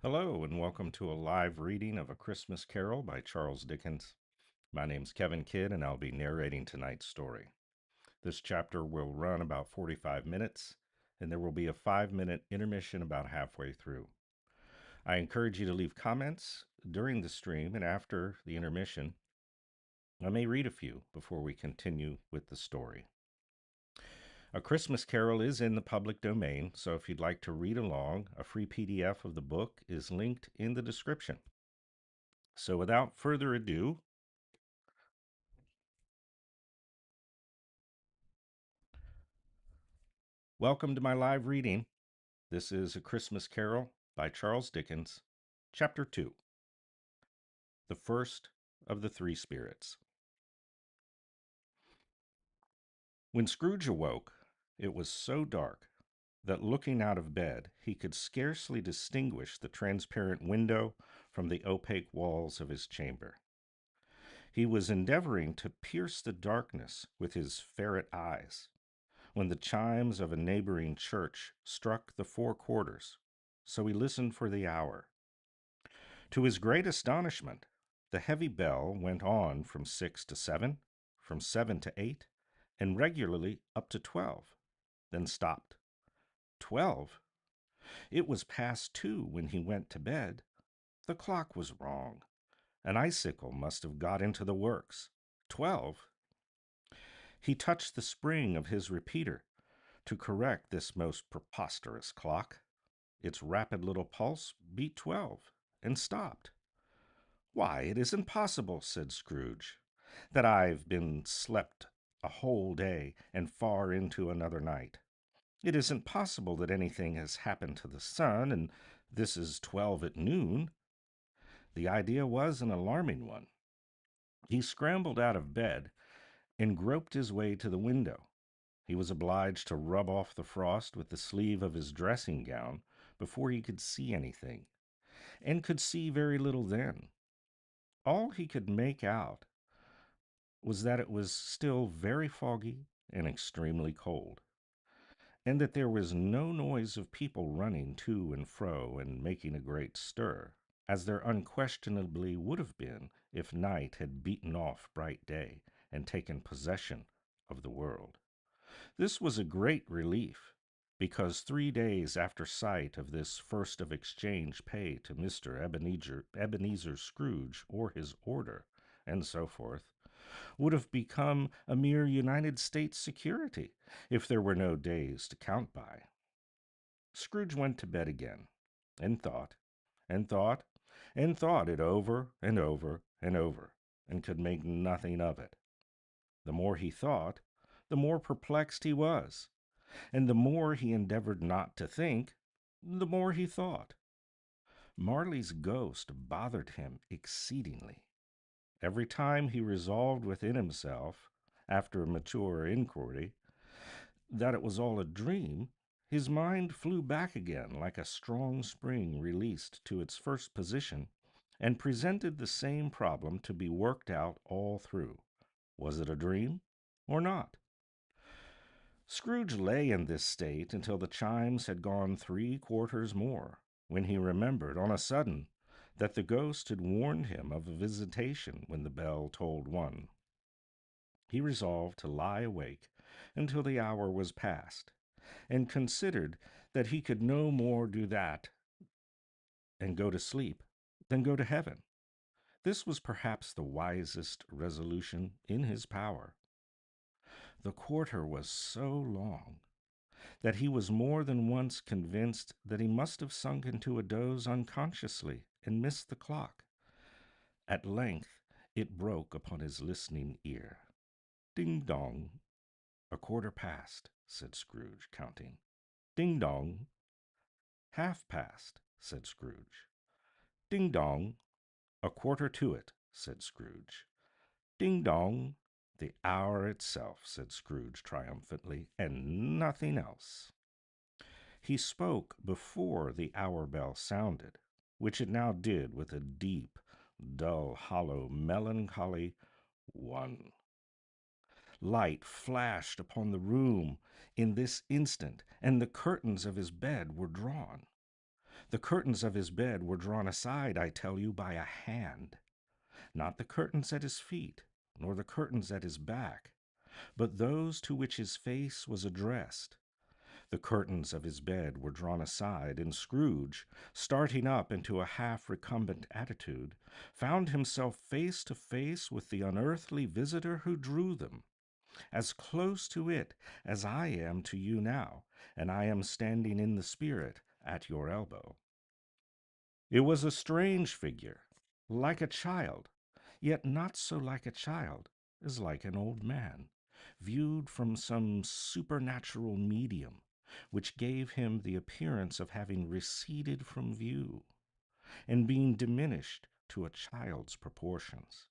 Hello, and welcome to a live reading of A Christmas Carol by Charles Dickens. My name's Kevin Kidd, and I'll be narrating tonight's story. This chapter will run about 45 minutes, and there will be a 5-minute intermission about halfway through. I encourage you to leave comments during the stream and after the intermission. I may read a few before we continue with the story. A Christmas Carol is in the public domain, so if you'd like to read along, a free PDF of the book is linked in the description. So without further ado, welcome to my live reading. This is A Christmas Carol by Charles Dickens, Chapter 2, The First of the Three Spirits. When Scrooge awoke, it was so dark that looking out of bed he could scarcely distinguish the transparent window from the opaque walls of his chamber. He was endeavoring to pierce the darkness with his ferret eyes when the chimes of a neighboring church struck the 4 quarters, so he listened for the hour. To his great astonishment, the heavy bell went on from 6 to 7, from 7 to 8, and regularly up to 12, then stopped. 12? It was past 2 when he went to bed. The clock was wrong. An icicle must have got into the works. 12? He touched the spring of his repeater to correct this most preposterous clock. Its rapid little pulse beat 12 and stopped. "Why, it isn't possible," said Scrooge, "that I've been slept a whole day and far into another night. It isn't possible that anything has happened to the sun, and this is 12 at noon." The idea was an alarming one. He scrambled out of bed and groped his way to the window. He was obliged to rub off the frost with the sleeve of his dressing gown before he could see anything, and could see very little then. All he could make out was that it was still very foggy and extremely cold, and that there was no noise of people running to and fro and making a great stir, as there unquestionably would have been if night had beaten off bright day and taken possession of the world. This was a great relief, because 3 days after sight of this first of exchange pay to Mr. Ebenezer Scrooge or his order, and so forth, would have become a mere United States security if there were no days to count by. Scrooge went to bed again, and thought, and thought, and thought it over and over and over, and could make nothing of it. The more he thought, the more perplexed he was, and the more he endeavored not to think, the more he thought. Marley's ghost bothered him exceedingly. Every time he resolved within himself, after mature inquiry, that it was all a dream, his mind flew back again like a strong spring released to its first position, and presented the same problem to be worked out all through. Was it a dream or not? Scrooge lay in this state until the chimes had gone 3 quarters more, when he remembered on a sudden that the ghost had warned him of a visitation when the bell tolled 1. He resolved to lie awake until the hour was past, and considered that he could no more do that and go to sleep than go to heaven. This was perhaps the wisest resolution in his power. The quarter was so long that he was more than once convinced that he must have sunk into a doze unconsciously and missed the clock. At length it broke upon his listening ear. Ding dong. "A quarter past," said Scrooge, counting. "Ding dong." "Half past," said Scrooge. "Ding dong." "A quarter to it," said Scrooge. "Ding dong." "The hour itself," said Scrooge triumphantly, "and nothing else." He spoke before the hour bell sounded, which it now did with a deep, dull, hollow, melancholy 1. Light flashed upon the room in this instant, and the curtains of his bed were drawn. The curtains of his bed were drawn aside, I tell you, by a hand, not the curtains at his feet, nor the curtains at his back, but those to which his face was addressed. The curtains of his bed were drawn aside, and Scrooge, starting up into a half recumbent attitude, found himself face to face with the unearthly visitor who drew them, as close to it as I am to you now, and I am standing in the spirit at your elbow. It was a strange figure, like a child, yet not so like a child as like an old man, viewed from some supernatural medium, which gave him the appearance of having receded from view, and being diminished to a child's proportions.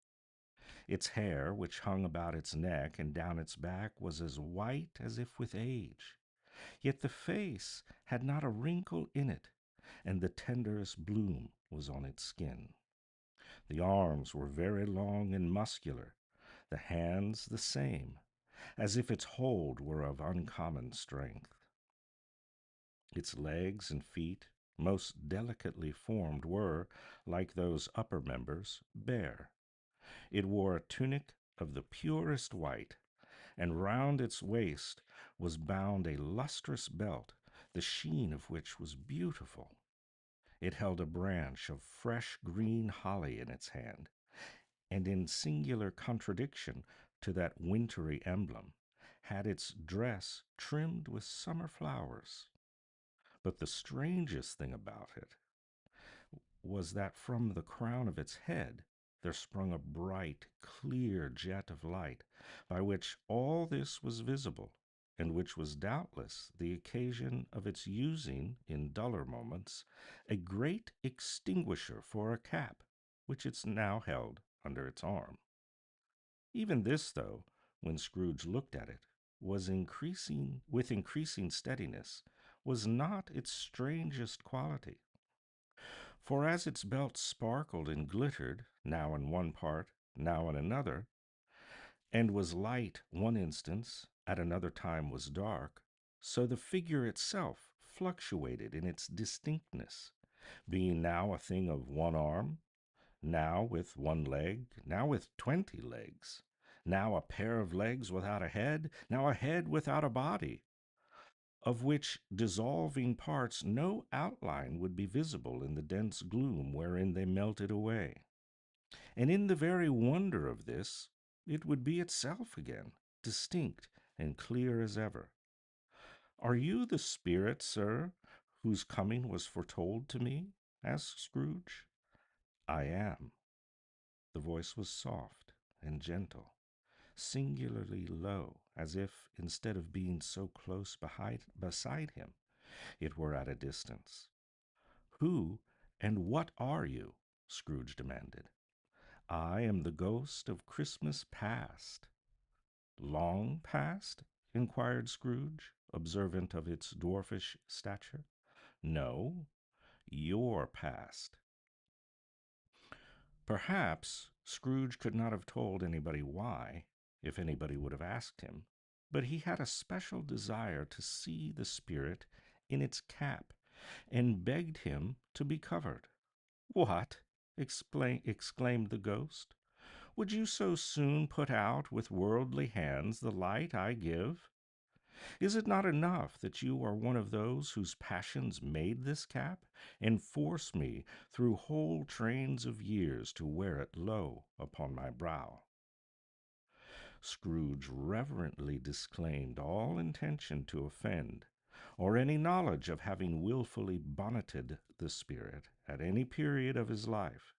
Its hair, which hung about its neck and down its back, was as white as if with age, yet the face had not a wrinkle in it, and the tenderest bloom was on its skin. The arms were very long and muscular, the hands the same, as if its hold were of uncommon strength. Its legs and feet, most delicately formed, were, like those upper members, bare. It wore a tunic of the purest white, and round its waist was bound a lustrous belt, the sheen of which was beautiful. It held a branch of fresh green holly in its hand, and in singular contradiction to that wintry emblem, had its dress trimmed with summer flowers. But the strangest thing about it was that from the crown of its head there sprung a bright, clear jet of light, by which all this was visible, and which was doubtless the occasion of its using, in duller moments, a great extinguisher for a cap, which it now held under its arm. Even this, though, when Scrooge looked at it, was increasing with increasing steadiness, was not its strangest quality. For as its belt sparkled and glittered, now in one part, now in another, and was light one instant, at another time was dark, so the figure itself fluctuated in its distinctness, being now a thing of one arm, now with one leg, now with 20 legs, now a pair of legs without a head, now a head without a body, of which dissolving parts no outline would be visible in the dense gloom wherein they melted away. And in the very wonder of this, it would be itself again, distinct and clear as ever. Are you the spirit, sir, whose coming was foretold to me? Asked Scrooge. I am. The voice was soft and gentle, singularly low, as if, instead of being so close beside him, it were at a distance. Who and what are you? Scrooge demanded. I am the ghost of Christmas past. Long past? Inquired Scrooge, observant of its dwarfish stature. No, your past. Perhaps Scrooge could not have told anybody why, if anybody would have asked him, but he had a special desire to see the spirit in its cap, and begged him to be covered. What? Exclaimed the ghost. Would you so soon put out with worldly hands the light I give? Is it not enough that you are one of those whose passions made this cap, and force me through whole trains of years to wear it low upon my brow? Scrooge reverently disclaimed all intention to offend, or any knowledge of having wilfully bonneted the spirit at any period of his life.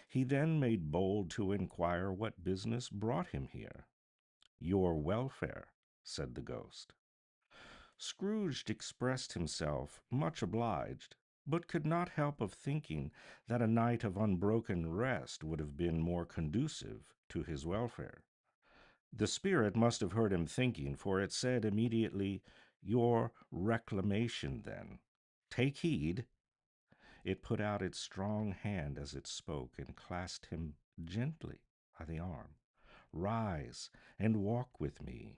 He then made bold to inquire what business brought him here. Your welfare, said the ghost. Scrooge expressed himself much obliged, but could not help of thinking that a night of unbroken rest would have been more conducive to his welfare. The spirit must have heard him thinking, for it said immediately, Your reclamation, then. Take heed. It put out its strong hand as it spoke, and clasped him gently by the arm. Rise and walk with me.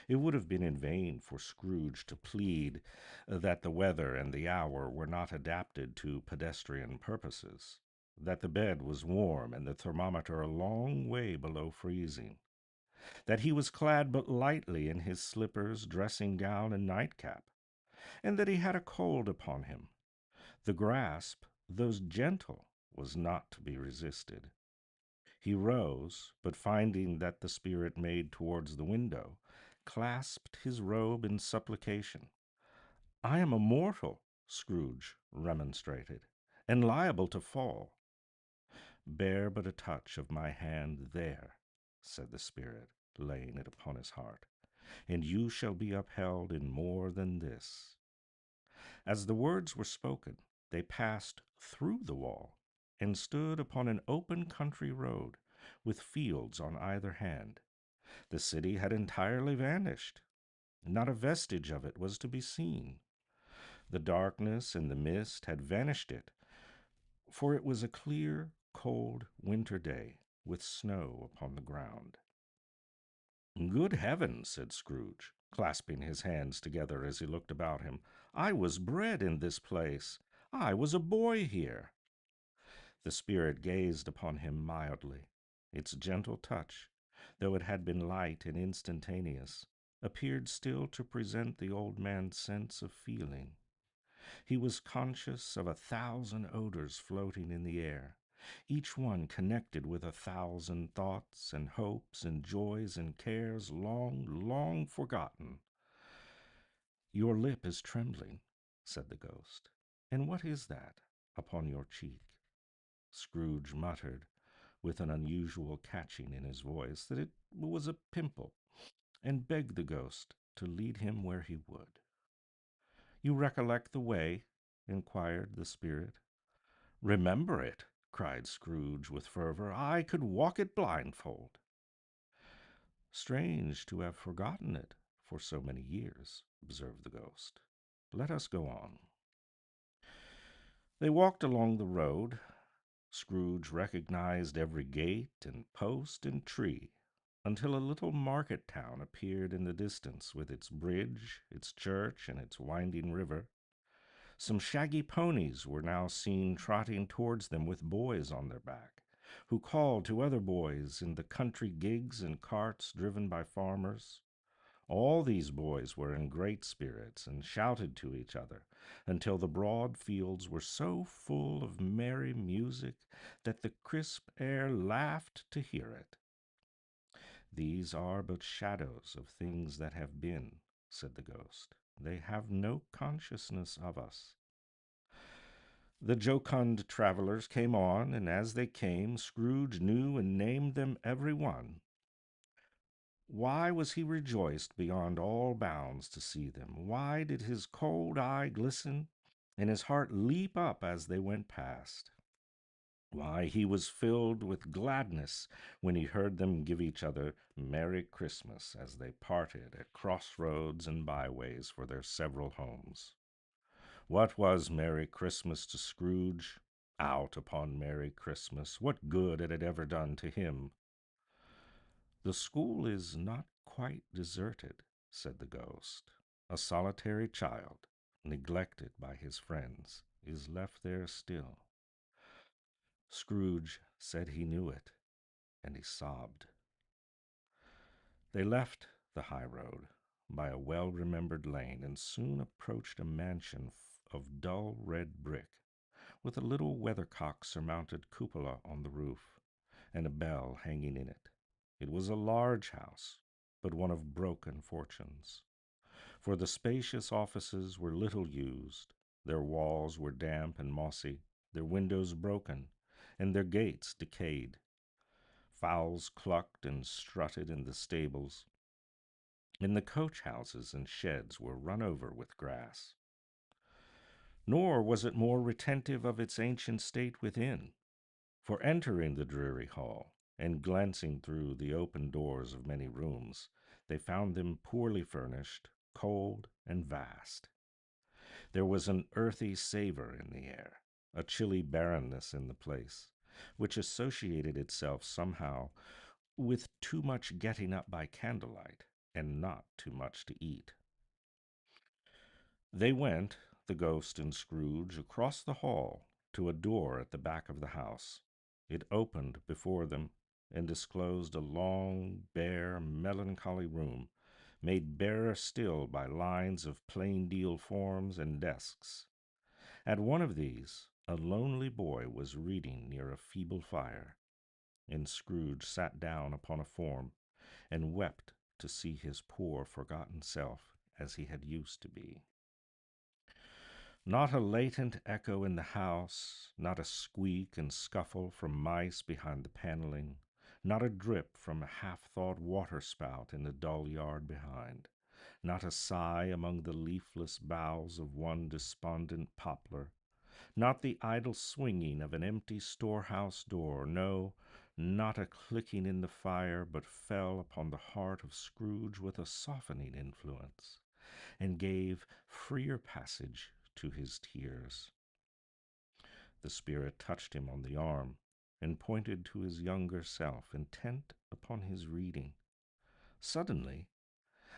It would have been in vain for Scrooge to plead that the weather and the hour were not adapted to pedestrian purposes, that the bed was warm and the thermometer a long way below freezing, that he was clad but lightly in his slippers, dressing gown, and nightcap, and that he had a cold upon him. The grasp, though gentle, was not to be resisted. He rose, but finding that the spirit made towards the window, clasped his robe in supplication. "I am a mortal," Scrooge remonstrated, "and liable to fall." "Bear but a touch of my hand there," said the spirit, laying it upon his heart, "and you shall be upheld in more than this." As the words were spoken, they passed through the wall and stood upon an open country road, with fields on either hand. The city had entirely vanished. Not a vestige of it was to be seen. The darkness and the mist had vanished it, for it was a clear, cold winter day, with snow upon the ground. "Good heavens!" said Scrooge, clasping his hands together as he looked about him. "I was bred in this place. I was a boy here." The spirit gazed upon him mildly. Its gentle touch, though it had been light and instantaneous, appeared still to present the old man's sense of feeling. He was conscious of 1,000 odors floating in the air, each one connected with 1,000 thoughts and hopes and joys and cares long, long forgotten. "Your lip is trembling," said the ghost. "And what is that upon your cheek?" Scrooge muttered, with an unusual catching in his voice, that it was a pimple, and begged the ghost to lead him where he would. "You recollect the way?" inquired the spirit. "Remember it!" cried Scrooge with fervor. "I could walk it blindfold." "Strange to have forgotten it for so many years," observed the ghost. "Let us go on." They walked along the road. Scrooge recognized every gate and post and tree, until a little market town appeared in the distance, with its bridge, its church, and its winding river. Some shaggy ponies were now seen trotting towards them with boys on their back, who called to other boys in the country gigs and carts driven by farmers. All these boys were in great spirits and shouted to each other until the broad fields were so full of merry music that the crisp air laughed to hear it. "These are but shadows of things that have been," said the ghost. "They have no consciousness of us." The jocund travelers came on, and as they came, Scrooge knew and named them every one. Why was he rejoiced beyond all bounds to see them? Why did his cold eye glisten and his heart leap up as they went past? Why, he was filled with gladness when he heard them give each other Merry Christmas as they parted at crossroads and byways for their several homes. What was Merry Christmas to Scrooge? Out upon Merry Christmas! What good had it ever done to him? "The school is not quite deserted," said the ghost. "A solitary child, neglected by his friends, is left there still." Scrooge said he knew it, and he sobbed. They left the high road by a well-remembered lane and soon approached a mansion of dull red brick, with a little weathercock-surmounted cupola on the roof, and a bell hanging in it. It was a large house, but one of broken fortunes, for the spacious offices were little used, their walls were damp and mossy, their windows broken, and their gates decayed. Fowls clucked and strutted in the stables, and the coach-houses and sheds were run over with grass. Nor was it more retentive of its ancient state within, for entering the dreary hall, and glancing through the open doors of many rooms, they found them poorly furnished, cold, and vast. There was an earthy savor in the air, a chilly barrenness in the place, which associated itself somehow with too much getting up by candlelight, and not too much to eat. They went, the ghost and Scrooge, across the hall to a door at the back of the house. It opened before them and disclosed a long, bare, melancholy room, made barer still by lines of plain deal forms and desks. At one of these, a lonely boy was reading near a feeble fire, and Scrooge sat down upon a form and wept to see his poor forgotten self as he had used to be. Not a latent echo in the house, not a squeak and scuffle from mice behind the paneling, not a drip from a half-thawed waterspout in the dull yard behind, not a sigh among the leafless boughs of one despondent poplar, not the idle swinging of an empty storehouse door, no, not a clicking in the fire, but fell upon the heart of Scrooge with a softening influence, and gave freer passage to his tears. The spirit touched him on the arm and pointed to his younger self, intent upon his reading. Suddenly,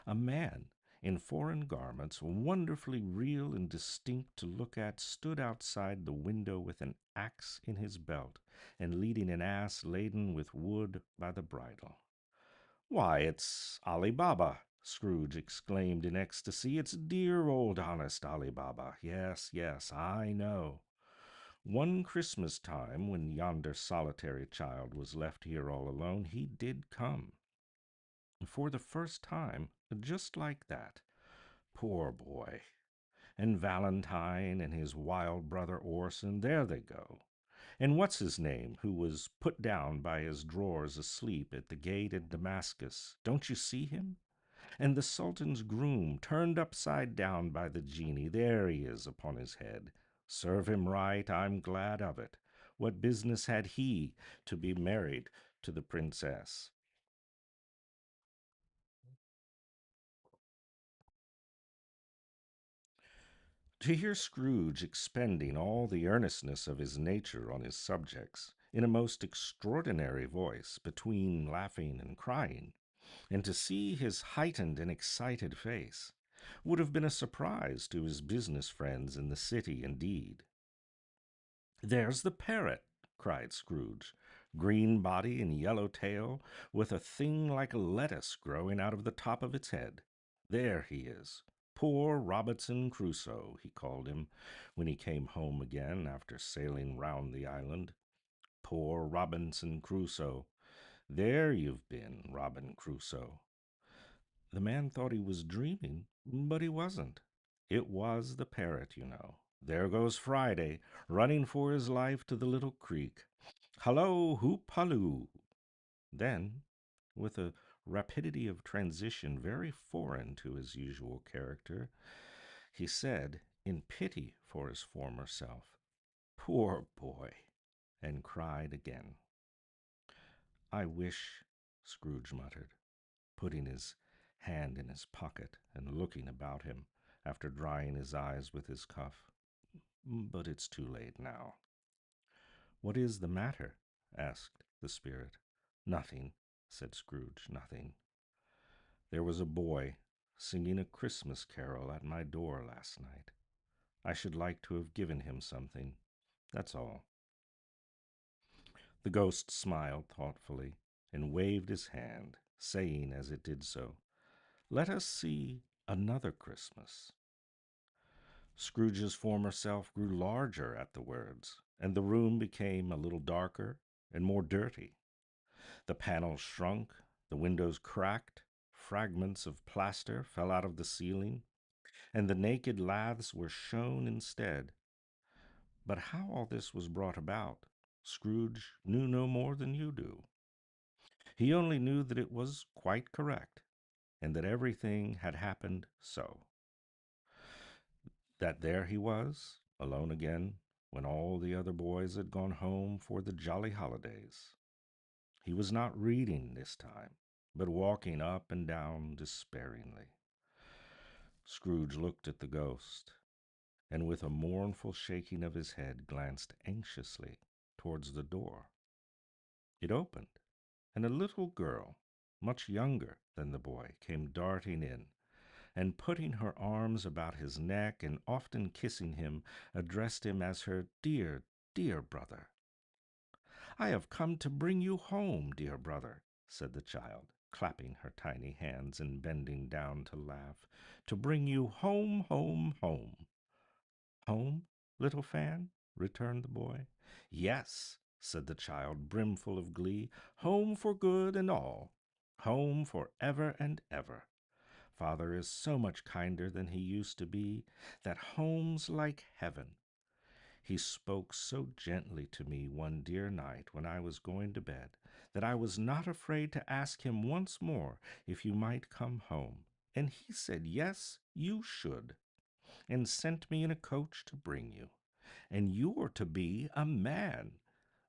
a man in foreign garments, wonderfully real and distinct to look at, stood outside the window with an axe in his belt and leading an ass laden with wood by the bridle. "Why, it's Ali Baba!" Scrooge exclaimed in ecstasy. "It's dear old honest Ali Baba. Yes, yes, I know. One Christmas time, when yonder solitary child was left here all alone, he did come. For the first time, just like that. Poor boy. And Valentine and his wild brother Orson, there they go. And what's his name, who was put down by his drawers asleep at the gate at Damascus? Don't you see him? And the Sultan's groom, turned upside down by the genie, there he is upon his head. Serve him right, I'm glad of it. What business had he to be married to the princess?" To hear Scrooge expending all the earnestness of his nature on his subjects, in a most extraordinary voice, between laughing and crying, and to see his heightened and excited face, would have been a surprise to his business friends in the city indeed. "There's the parrot!" cried Scrooge. "Green body and yellow tail, with a thing like a lettuce growing out of the top of its head. There he is. Poor Robinson Crusoe, he called him, when he came home again after sailing round the island. Poor Robinson Crusoe. There you've been, Robin Crusoe." The man thought he was dreaming, but he wasn't. It was the parrot, you know. There goes Friday, running for his life to the little creek. Hallo, hoop halloo! Then, with a rapidity of transition very foreign to his usual character, he said, in pity for his former self, "Poor boy!" and cried again. "I wish," Scrooge muttered, putting his hand in his pocket and looking about him after drying his eyes with his cuff, "but it's too late now." "What is the matter?" asked the spirit. "Nothing," said Scrooge, "nothing. There was a boy singing a Christmas carol at my door last night. I should like to have given him something. That's all." The ghost smiled thoughtfully and waved his hand, saying as it did so, "Let us see another Christmas." Scrooge's former self grew larger at the words, and the room became a little darker and more dirty. The panels shrunk, the windows cracked, fragments of plaster fell out of the ceiling, and the naked laths were shown instead. But how all this was brought about, Scrooge knew no more than you do. He only knew that it was quite correct, and that everything had happened so. That there he was, alone again, when all the other boys had gone home for the jolly holidays. He was not reading this time, but walking up and down despairingly. Scrooge looked at the ghost, and with a mournful shaking of his head glanced anxiously towards the door. It opened, and a little girl, much younger than the boy, came darting in, and putting her arms about his neck and often kissing him, addressed him as her dear, dear brother. I have come to bring you home, dear brother, said the child, clapping her tiny hands and bending down to laugh. To bring you home, home, home. Home, little Fan? Returned the boy. Yes, said the child, brimful of glee. Home for good and all. Home for ever and ever. Father is so much kinder than he used to be, that home's like heaven. He spoke so gently to me one dear night when I was going to bed that I was not afraid to ask him once more if you might come home. And he said, yes, you should, and sent me in a coach to bring you. And you're to be a man,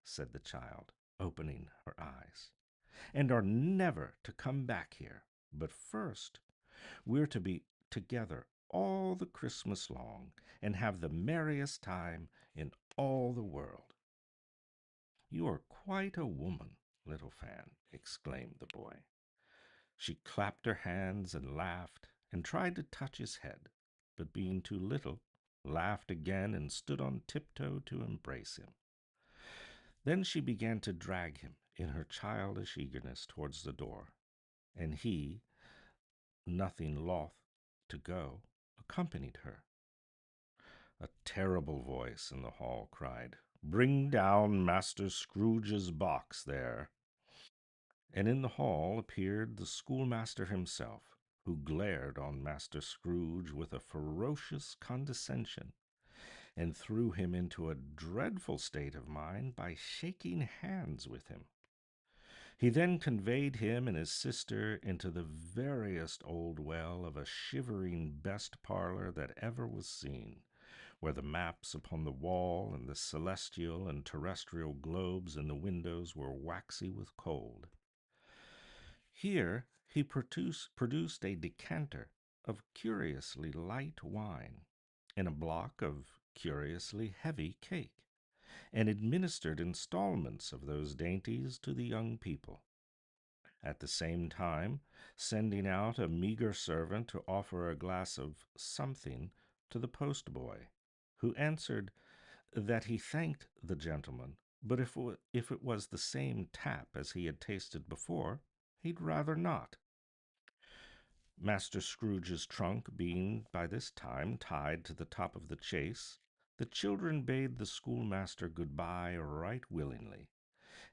said the child, opening her eyes, and are never to come back here. But first, we're to be together all the Christmas long and have the merriest time in all the world. You are quite a woman, little Fan, exclaimed the boy. She clapped her hands and laughed and tried to touch his head, but being too little, laughed again and stood on tiptoe to embrace him. Then she began to drag him in her childish eagerness towards the door, and he, nothing loth to go, accompanied her. A terrible voice in the hall cried, "Bring down Master Scrooge's box there." And in the hall appeared the schoolmaster himself, who glared on Master Scrooge with a ferocious condescension, and threw him into a dreadful state of mind by shaking hands with him. He then conveyed him and his sister into the veriest old well of a shivering best parlor that ever was seen, where the maps upon the wall and the celestial and terrestrial globes in the windows were waxy with cold. Here he produced a decanter of curiously light wine and a block of curiously heavy cake, and administered installments of those dainties to the young people, at the same time sending out a meager servant to offer a glass of something to the postboy, who answered that he thanked the gentleman, but if it was the same tap as he had tasted before, he'd rather not. Master Scrooge's trunk being by this time tied to the top of the chaise, the children bade the schoolmaster good-bye right willingly,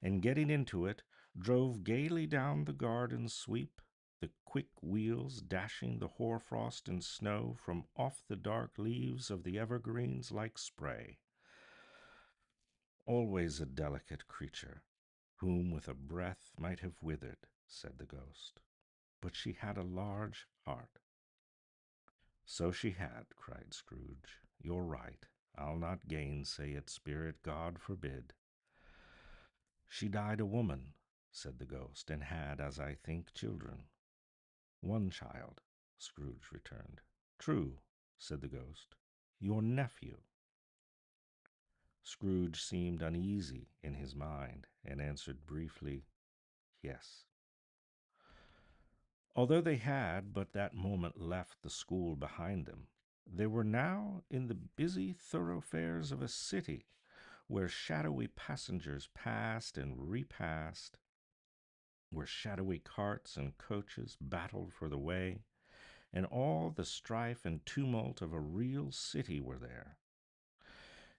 and getting into it, drove gaily down the garden sweep, the quick wheels dashing the hoar-frost and snow from off the dark leaves of the evergreens like spray. Always a delicate creature, whom with a breath might have withered, said the ghost. But she had a large heart. So she had, cried Scrooge. You're right. I'll not gainsay it, spirit, God forbid. She died a woman, said the ghost, and had, as I think, children. One child, Scrooge returned. True, said the ghost. Your nephew. Scrooge seemed uneasy in his mind, and answered briefly, yes. Although they had but that moment left the school behind them, they were now in the busy thoroughfares of a city, where shadowy passengers passed and repassed, where shadowy carts and coaches battled for the way, and all the strife and tumult of a real city were there.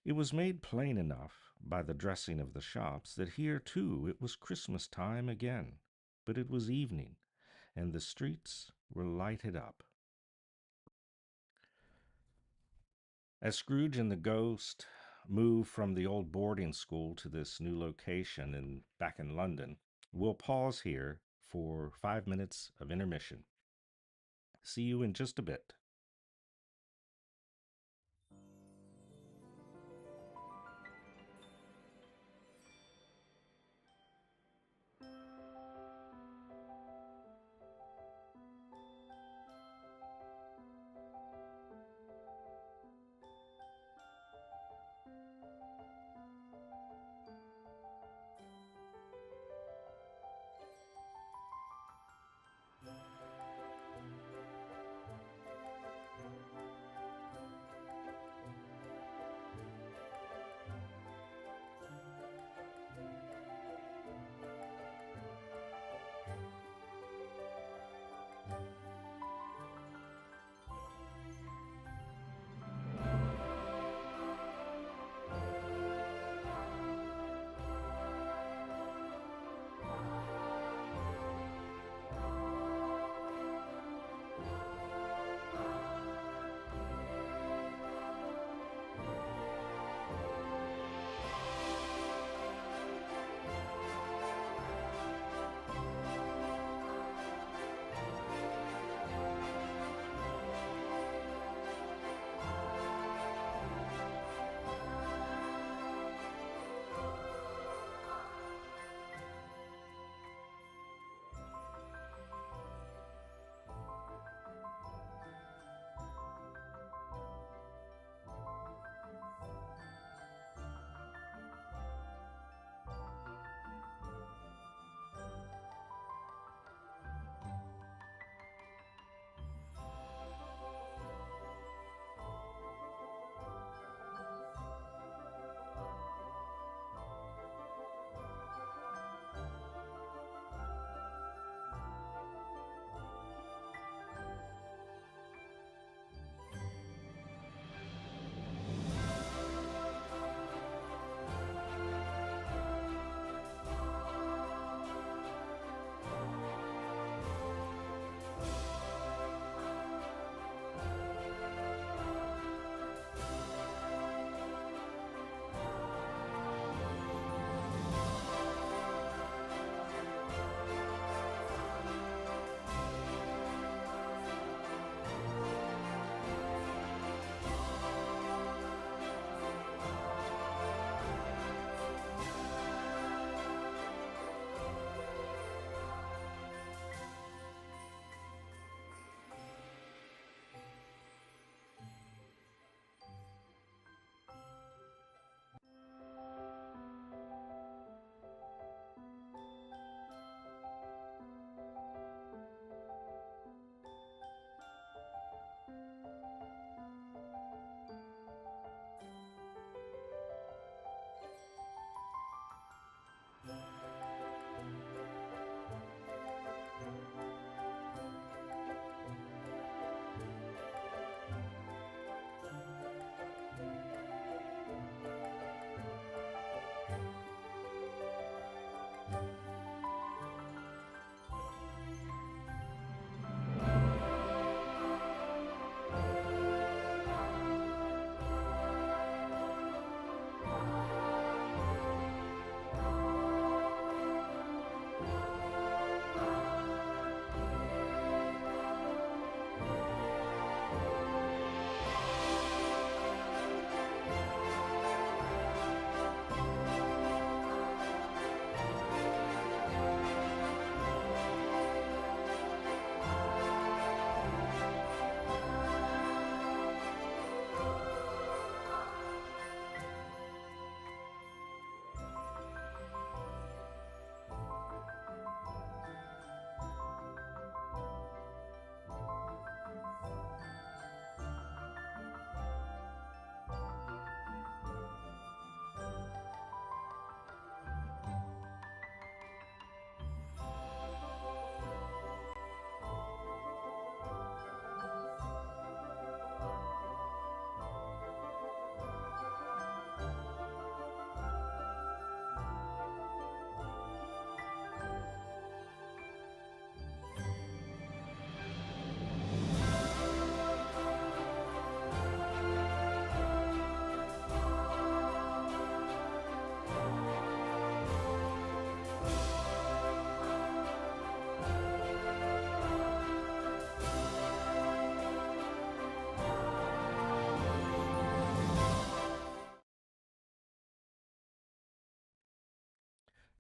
It was made plain enough by the dressing of the shops that here too it was Christmas time again, but it was evening, and the streets were lighted up. As Scrooge and the ghost moved from the old boarding school to this new location back in London, we'll pause here for 5 minutes of intermission. See you in just a bit.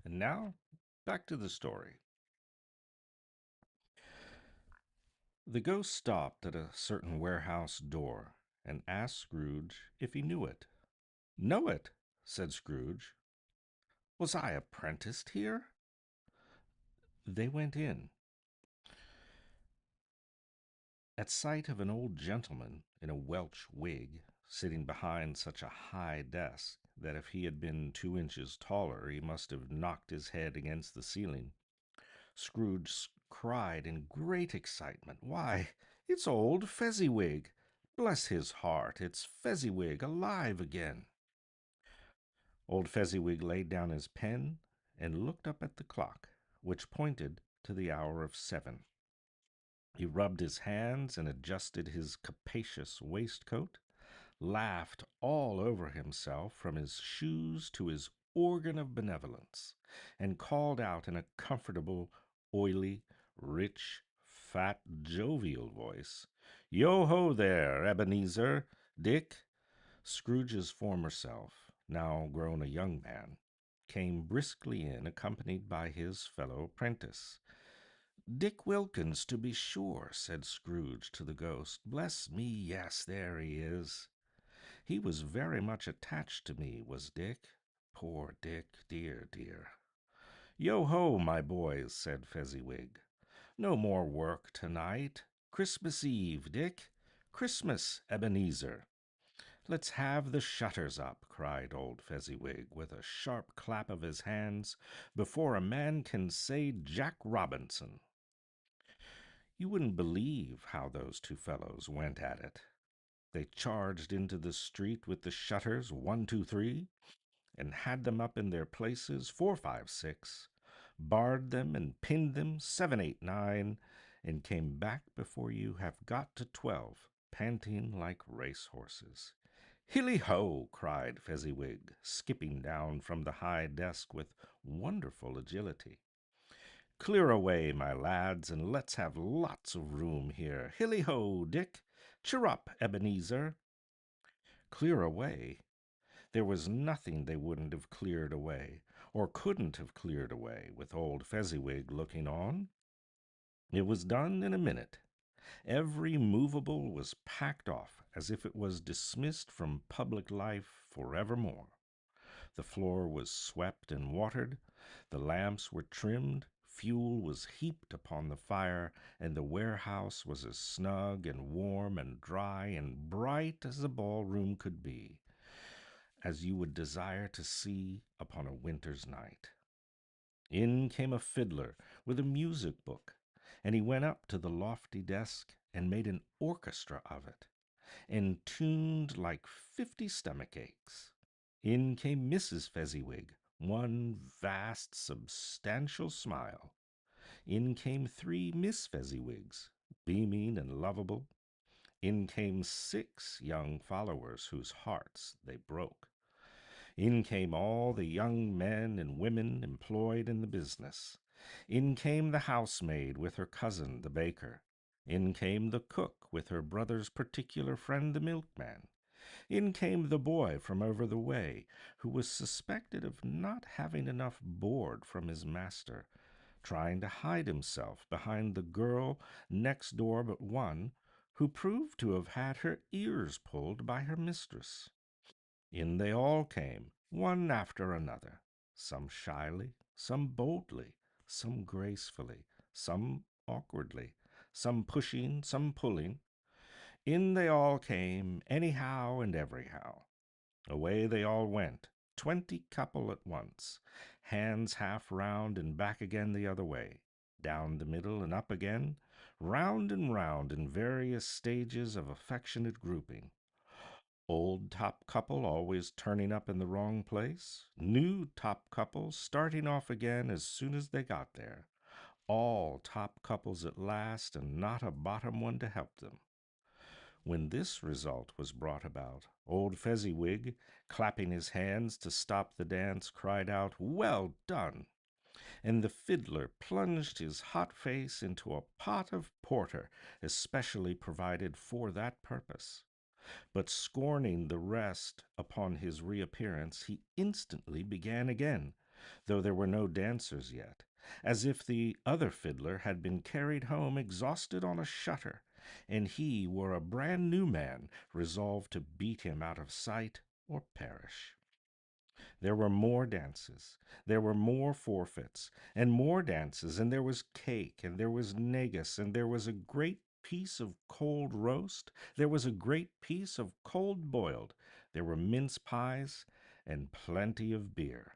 And now, back to the story. The ghost stopped at a certain warehouse door and asked Scrooge if he knew it. Know it, said Scrooge. Was I apprenticed here? They went in. At sight of an old gentleman in a Welsh wig sitting behind such a high desk that if he had been 2 inches taller he must have knocked his head against the ceiling, Scrooge cried in great excitement, "Why, it's old Fezziwig! Bless his heart, it's Fezziwig alive again!" Old Fezziwig laid down his pen and looked up at the clock, which pointed to the hour of 7. He rubbed his hands and adjusted his capacious waistcoat, laughed all over himself from his shoes to his organ of benevolence, and called out in a comfortable, oily, rich, fat, jovial voice, "Yo ho there, Ebenezer, Dick!" Scrooge's former self, now grown a young man, came briskly in, accompanied by his fellow prentice. "Dick Wilkins, to be sure," said Scrooge to the ghost. "Bless me, yes, there he is. He was very much attached to me, was Dick. Poor Dick, dear, dear." "Yo ho, my boys," said Fezziwig. "No more work tonight. Christmas Eve, Dick. Christmas, Ebenezer." "Let's have the shutters up," cried old Fezziwig, with a sharp clap of his hands, "before a man can say Jack Robinson." You wouldn't believe how those two fellows went at it. They charged into the street with the shutters 1, 2, 3, and had them up in their places 4, 5, 6, barred them and pinned them 7, 8, 9, and came back before you have got to 12, panting like racehorses. "Hilly ho!" cried Fezziwig, skipping down from the high desk with wonderful agility. "Clear away, my lads, and let's have lots of room here. Hilly ho, Dick! Cheer up, Ebenezer!" Clear away? There was nothing they wouldn't have cleared away, or couldn't have cleared away, with old Fezziwig looking on. It was done in a minute. Every movable was packed off as if it was dismissed from public life forevermore. The floor was swept and watered, the lamps were trimmed, fuel was heaped upon the fire, and the warehouse was as snug and warm and dry and bright as a ballroom could be, as you would desire to see upon a winter's night. In came a fiddler with a music book, and he went up to the lofty desk and made an orchestra of it, and tuned like 50 stomach aches. In came Mrs. Fezziwig, one vast substantial smile. In came 3 Miss Fezziwigs, beaming and lovable. In came 6 young followers whose hearts they broke. In came all the young men and women employed in the business. In came the housemaid with her cousin, the baker. In came the cook with her brother's particular friend, the milkman. In came the boy from over the way, who was suspected of not having enough board from his master, trying to hide himself behind the girl next door but one, who proved to have had her ears pulled by her mistress. In they all came, one after another, some shyly, some boldly, some gracefully, some awkwardly, some pushing, some pulling. In they all came, anyhow and everyhow. Away they all went, 20 couple at once, hands half round and back again the other way, down the middle and up again, round and round in various stages of affectionate grouping. Old top couple always turning up in the wrong place, new top couple starting off again as soon as they got there, all top couples at last and not a bottom one to help them. When this result was brought about, old Fezziwig, clapping his hands to stop the dance, cried out, "Well done!" And the fiddler plunged his hot face into a pot of porter especially provided for that purpose. But scorning the rest upon his reappearance, he instantly began again. though there were no dancers yet, as if the other fiddler had been carried home exhausted on a shutter, and he were a brand new man resolved to beat him out of sight or perish. There were more dances, there were more forfeits, and more dances, and there was cake, and there was negus, and there was a great piece of cold roast, there was a great piece of cold boiled, there were mince pies, and plenty of beer.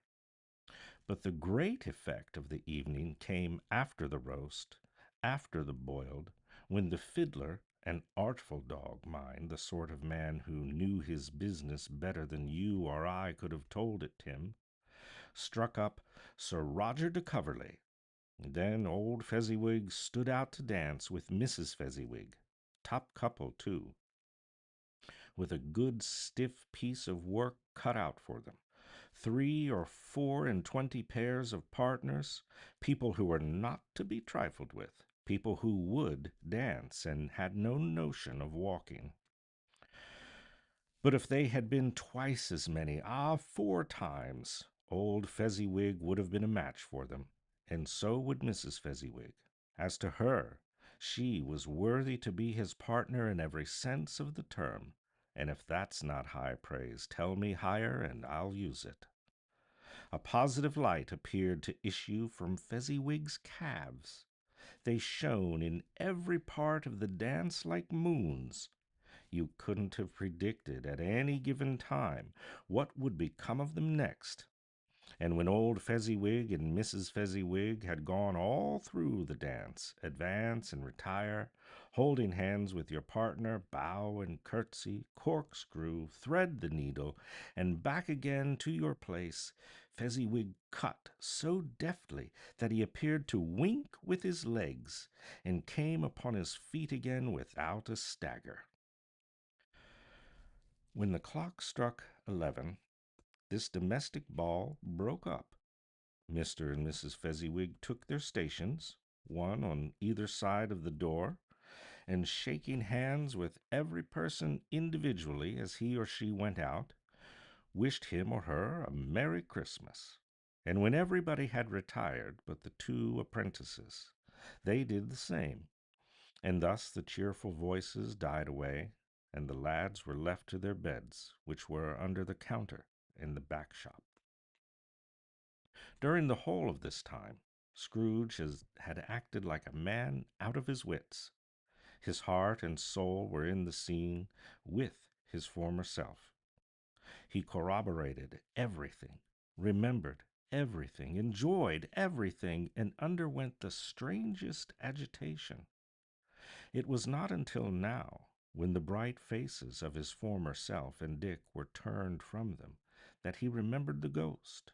But the great effect of the evening came after the roast, after the boiled, when the fiddler, an artful dog, mind, the sort of man who knew his business better than you or I could have told it, Tim, struck up Sir Roger de Coverley. Then old Fezziwig stood out to dance with Mrs. Fezziwig, top couple too, with a good stiff piece of work cut out for them. 3 or 4 and 20 pairs of partners, people who were not to be trifled with, people who would dance and had no notion of walking. But if they had been twice as many, 4 times, old Fezziwig would have been a match for them, and so would Mrs. Fezziwig. As to her, she was worthy to be his partner in every sense of the term, and if that's not high praise, tell me higher and I'll use it. A positive light appeared to issue from Fezziwig's calves. They shone in every part of the dance like moons. You couldn't have predicted at any given time what would become of them next. And when old Fezziwig and Mrs. Fezziwig had gone all through the dance, advance and retire, holding hands with your partner, bow and curtsy, corkscrew, thread the needle, and back again to your place, Fezziwig cut so deftly that he appeared to wink with his legs, and came upon his feet again without a stagger. When the clock struck 11, this domestic ball broke up. Mr. and Mrs. Fezziwig took their stations, one on either side of the door, and shaking hands with every person individually as he or she went out, wished him or her a Merry Christmas. And when everybody had retired but the 2 apprentices, they did the same, and thus the cheerful voices died away, and the lads were left to their beds, which were under the counter in the back shop. During the whole of this time, Scrooge had acted like a man out of his wits. His heart and soul were in the scene with his former self. He corroborated everything, remembered everything, enjoyed everything, and underwent the strangest agitation. It was not until now, when the bright faces of his former self and Dick were turned from them, that he remembered the ghost,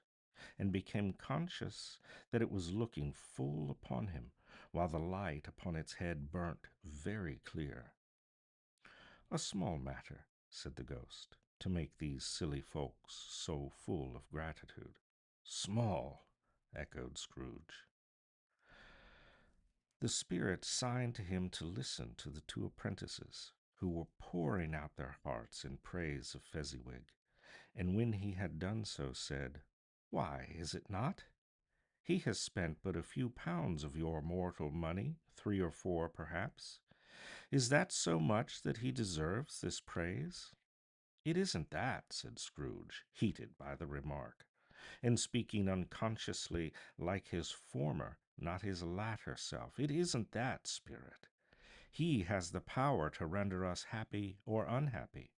and became conscious that it was looking full upon him, while the light upon its head burnt very clear. "A small matter," said the ghost, "to make these silly folks so full of gratitude." "Small," echoed Scrooge. The spirit signed to him to listen to the 2 apprentices, who were pouring out their hearts in praise of Fezziwig, and when he had done so, said, "Why, is it not? He has spent but a few pounds of your mortal money, 3 or 4 perhaps. Is that so much that he deserves this praise?" "It isn't that," said Scrooge, heated by the remark, and speaking unconsciously like his former, not his latter self. "It isn't that, Spirit. He has the power to render us happy or unhappy,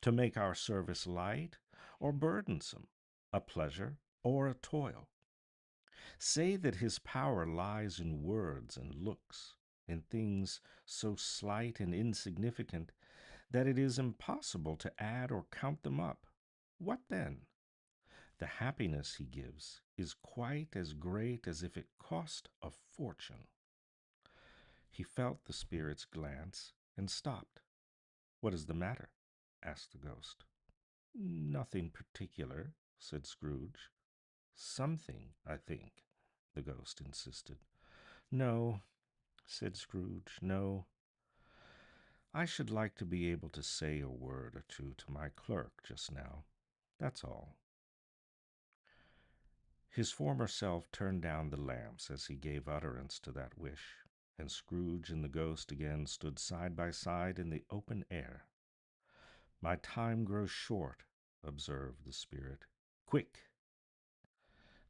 to make our service light or burdensome, a pleasure or a toil. Say that his power lies in words and looks, in things so slight and insignificant that it is impossible to add or count them up. What then? The happiness he gives is quite as great as if it cost a fortune." He felt the spirit's glance and stopped. "What is the matter?" asked the ghost. "Nothing particular," said Scrooge. "Something, I think," the ghost insisted. "No," said Scrooge, "no. I should like to be able to say a word or two to my clerk just now. That's all." His former self turned down the lamps as he gave utterance to that wish, and Scrooge and the ghost again stood side by side in the open air. My time grows short, observed the spirit. Quick!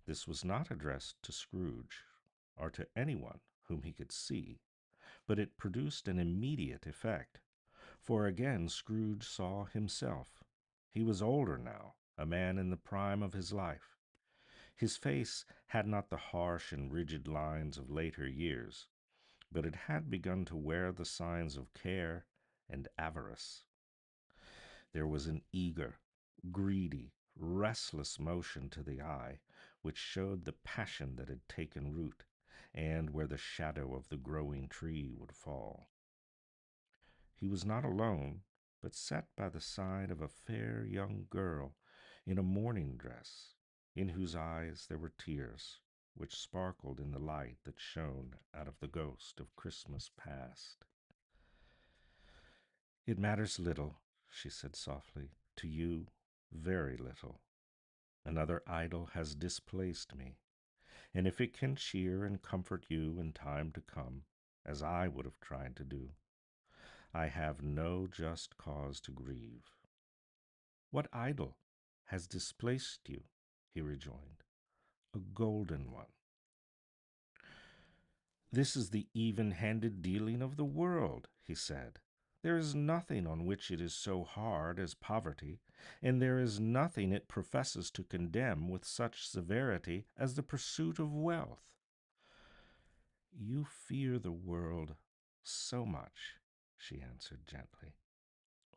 This was not addressed to Scrooge, or to anyone whom he could see, but it produced an immediate effect, for again Scrooge saw himself. He was older now, a man in the prime of his life. His face had not the harsh and rigid lines of later years, but it had begun to wear the signs of care and avarice. There was an eager, greedy, restless motion to the eye, which showed the passion that had taken root, and where the shadow of the growing tree would fall. He was not alone, but sat by the side of a fair young girl in a mourning dress, in whose eyes there were tears, which sparkled in the light that shone out of the ghost of Christmas past. It matters little, she said softly, to you, very little. Another idol has displaced me, and if it can cheer and comfort you in time to come, as I would have tried to do, I have no just cause to grieve. What idol has displaced you? He rejoined. A golden one. This is the even-handed dealing of the world, he said. There is nothing on which it is so hard as poverty, and there is nothing it professes to condemn with such severity as the pursuit of wealth. You fear the world so much, she answered gently.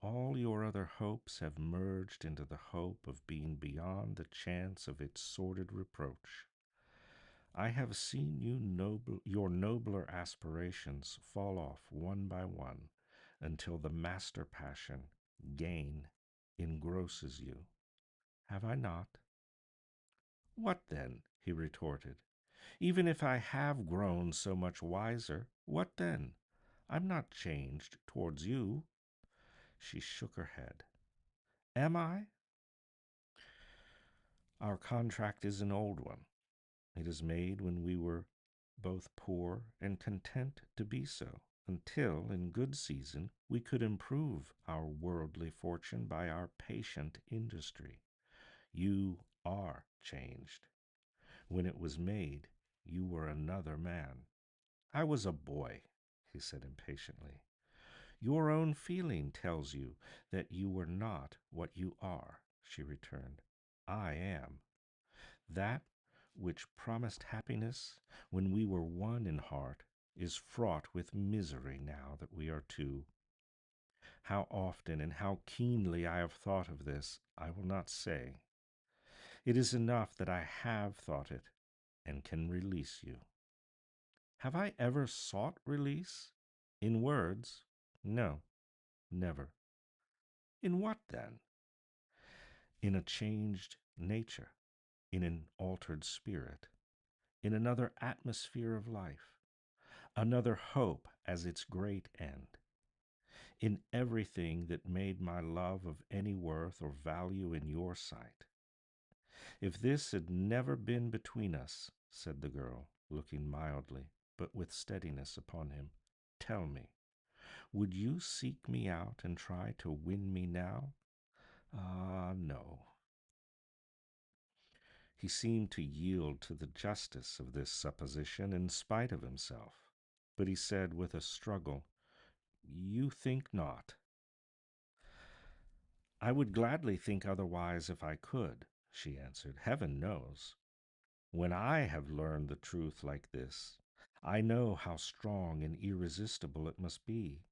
All your other hopes have merged into the hope of being beyond the chance of its sordid reproach. I have seen your nobler aspirations fall off one by one until the master passion, gain, engrosses you. Have I not? What then? He retorted. Even if I have grown so much wiser, what then? I'm not changed towards you. She shook her head. Am I? Our contract is an old one. It is made when we were both poor and content to be so, until, in good season, we could improve our worldly fortune by our patient industry. You are changed. When it was made, you were another man. I was a boy, he said impatiently. Your own feeling tells you that you were not what you are, she returned. I am. That which promised happiness when we were one in heart is fraught with misery now that we are two. How often and how keenly I have thought of this, I will not say. It is enough that I have thought it and can release you. Have I ever sought release? In words? No, never. In what then? In a changed nature, in an altered spirit, in another atmosphere of life, another hope as its great end, in everything that made my love of any worth or value in your sight. If this had never been between us, said the girl, looking mildly, but with steadiness upon him, tell me, would you seek me out and try to win me now? Ah, no. He seemed to yield to the justice of this supposition in spite of himself, but he said with a struggle, You think not. I would gladly think otherwise if I could, she answered. Heaven knows. When I have learned the truth like this, I know how strong and irresistible it must be.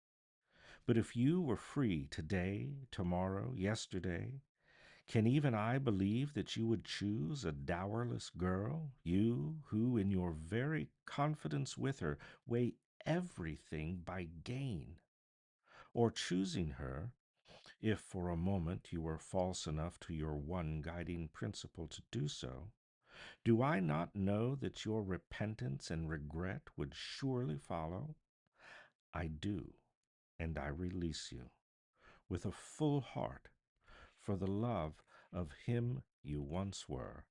But if you were free today, tomorrow, yesterday, can even I believe that you would choose a dowerless girl, you who, in your very confidence with her, weigh everything by gain? Or choosing her, if for a moment you were false enough to your one guiding principle to do so, do I not know that your repentance and regret would surely follow? I do, and I release you, with a full heart, for the love of him you once were.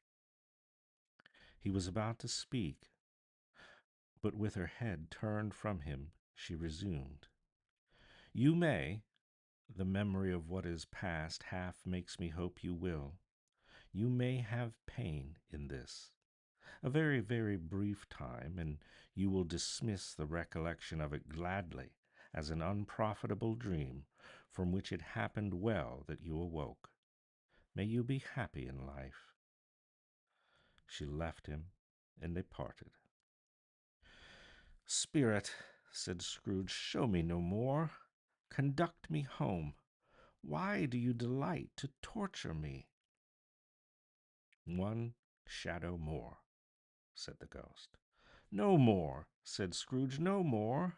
He was about to speak, but with her head turned from him, she resumed. You may. The memory of what is past half makes me hope you will. You may have pain in this. A very, very brief time, and you will dismiss the recollection of it gladly as an unprofitable dream from which it happened well that you awoke. May you be happy in life. She left him, and they parted. Spirit, said Scrooge, show me no more. Conduct me home. Why do you delight to torture me? One shadow more, said the ghost. No more, said Scrooge, no more.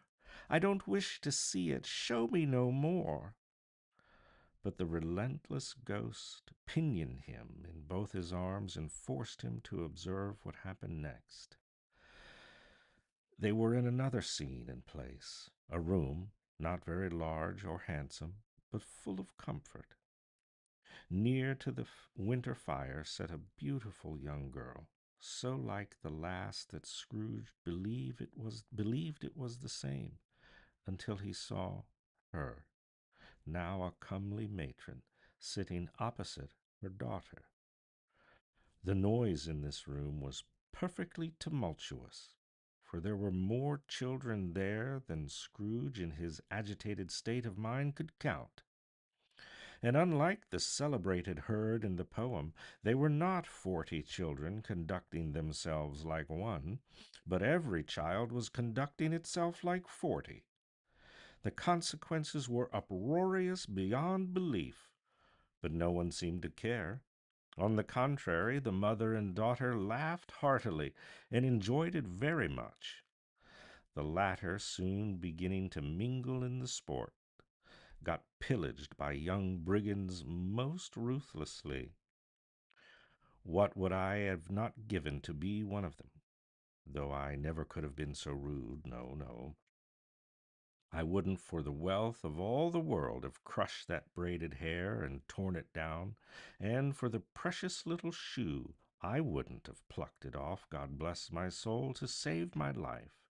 I don't wish to see it. Show me no more. But the relentless ghost pinioned him in both his arms and forced him to observe what happened next. They were in another scene and place, a room, not very large or handsome, but full of comfort. Near to the winter fire sat a beautiful young girl, so like the last that Scrooge believed it was the same, until he saw her, now a comely matron, sitting opposite her daughter. The noise in this room was perfectly tumultuous, for there were more children there than Scrooge in his agitated state of mind could count. And unlike the celebrated herd in the poem, they were not 40 children conducting themselves like one, but every child was conducting itself like 40. The consequences were uproarious beyond belief, but no one seemed to care. On the contrary, the mother and daughter laughed heartily and enjoyed it very much. The latter, soon beginning to mingle in the sport, got pillaged by young brigands most ruthlessly. What would I have not given to be one of them? Though I never could have been so rude, no, no. I wouldn't for the wealth of all the world have crushed that braided hair and torn it down, and for the precious little shoe I wouldn't have plucked it off, God bless my soul, to save my life.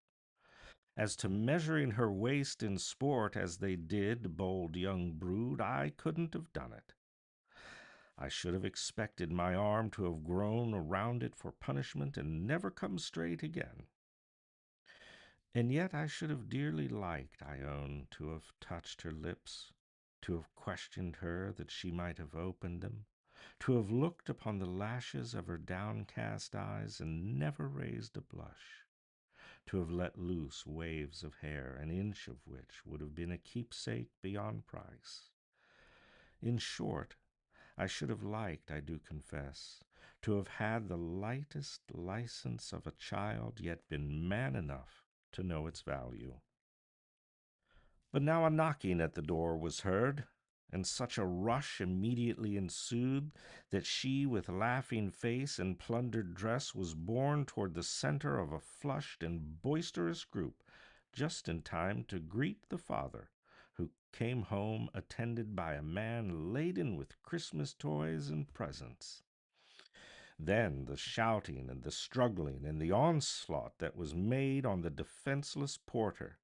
As to measuring her waist in sport as they did, bold young brood, I couldn't have done it. I should have expected my arm to have grown around it for punishment and never come straight again. And yet I should have dearly liked, I own, to have touched her lips, to have questioned her that she might have opened them, to have looked upon the lashes of her downcast eyes and never raised a blush, to have let loose waves of hair, an inch of which would have been a keepsake beyond price. In short, I should have liked, I do confess, to have had the lightest license of a child, yet been man enough to know its value. But now a knocking at the door was heard, and such a rush immediately ensued that she, with laughing face and plundered dress, was borne toward the center of a flushed and boisterous group, just in time to greet the father, who came home attended by a man laden with Christmas toys and presents. Then the shouting and the struggling and the onslaught that was made on the defenseless porter,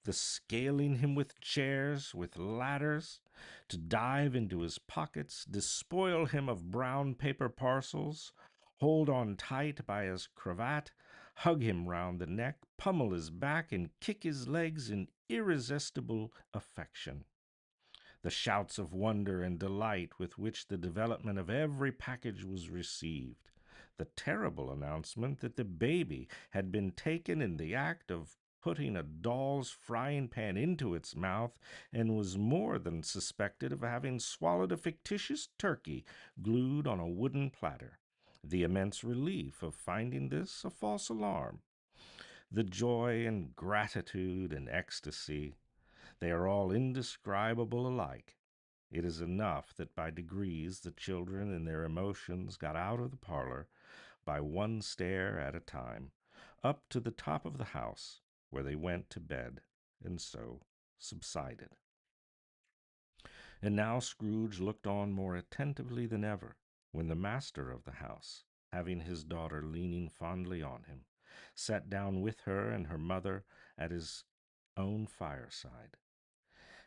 the scaling him with chairs, with ladders, to dive into his pockets, despoil him of brown paper parcels, hold on tight by his cravat, hug him round the neck, pummel his back, and kick his legs in irresistible affection. The shouts of wonder and delight with which the development of every package was received, the terrible announcement that the baby had been taken in the act of putting a doll's frying pan into its mouth and was more than suspected of having swallowed a fictitious turkey glued on a wooden platter, the immense relief of finding this a false alarm, the joy and gratitude and ecstasy, they are all indescribable alike. It is enough that by degrees the children in their emotions got out of the parlor by one stair at a time, up to the top of the house, where they went to bed, and so subsided. And now Scrooge looked on more attentively than ever, when the master of the house, having his daughter leaning fondly on him, sat down with her and her mother at his own fireside.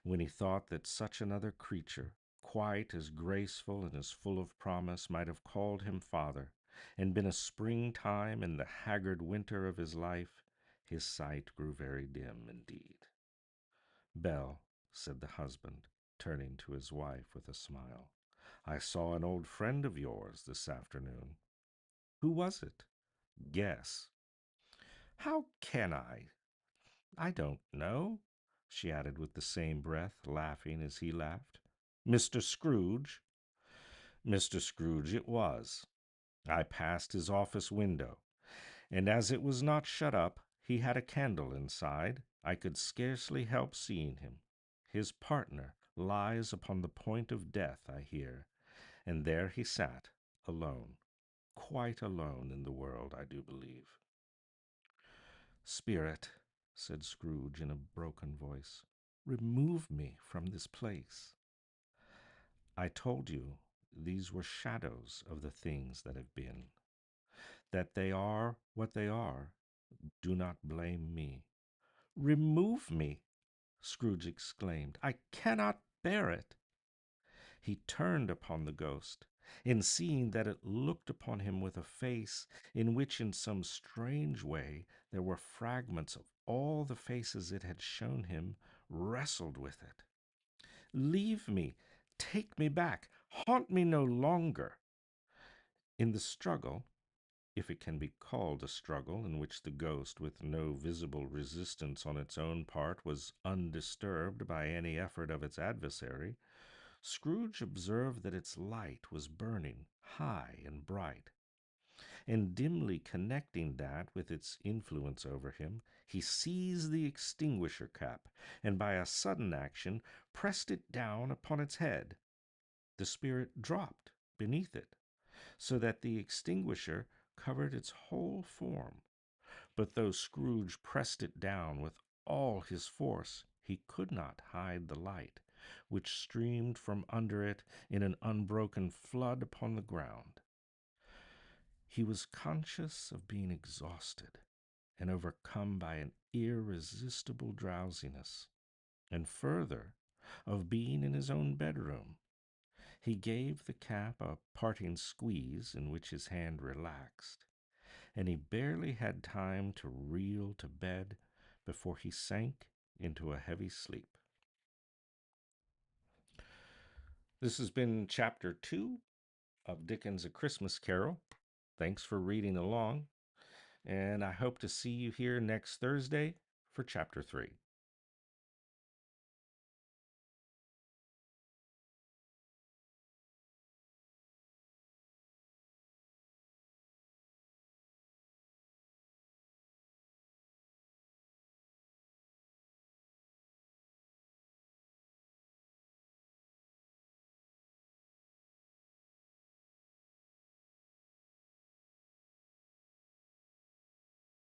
When he thought that such another creature, quite as graceful and as full of promise, might have called him father, and been a springtime in the haggard winter of his life, his sight grew very dim indeed. Belle, said the husband, turning to his wife with a smile, I saw an old friend of yours this afternoon. Who was it? Guess. How can I? I don't know, she added with the same breath, laughing as he laughed. Mr. Scrooge? Mr. Scrooge it was. I passed his office window, and as it was not shut up, he had a candle inside. I could scarcely help seeing him. His partner lies upon the point of death, I hear, and there he sat, alone, quite alone in the world, I do believe. Spirit, said Scrooge in a broken voice, remove me from this place. I told you these were shadows of the things that have been. That they are what they are, do not blame me. Remove me, Scrooge exclaimed. I cannot bear it. He turned upon the ghost, and seeing that it looked upon him with a face in which in some strange way there were fragments of all the faces it had shown him, wrestled with it. Leave me, take me back, haunt me no longer. In the struggle, if it can be called a struggle in which the ghost, with no visible resistance on its own part, was undisturbed by any effort of its adversary, Scrooge observed that its light was burning high and bright, and dimly connecting that with its influence over him, he seized the extinguisher cap, and by a sudden action pressed it down upon its head. The spirit dropped beneath it, so that the extinguisher covered its whole form. But though Scrooge pressed it down with all his force, he could not hide the light, which streamed from under it in an unbroken flood upon the ground. He was conscious of being exhausted and overcome by an irresistible drowsiness, and further, of being in his own bedroom. He gave the cap a parting squeeze in which his hand relaxed, and he barely had time to reel to bed before he sank into a heavy sleep. This has been Chapter 2 of Dickens' A Christmas Carol. Thanks for reading along, and I hope to see you here next Thursday for Chapter 3.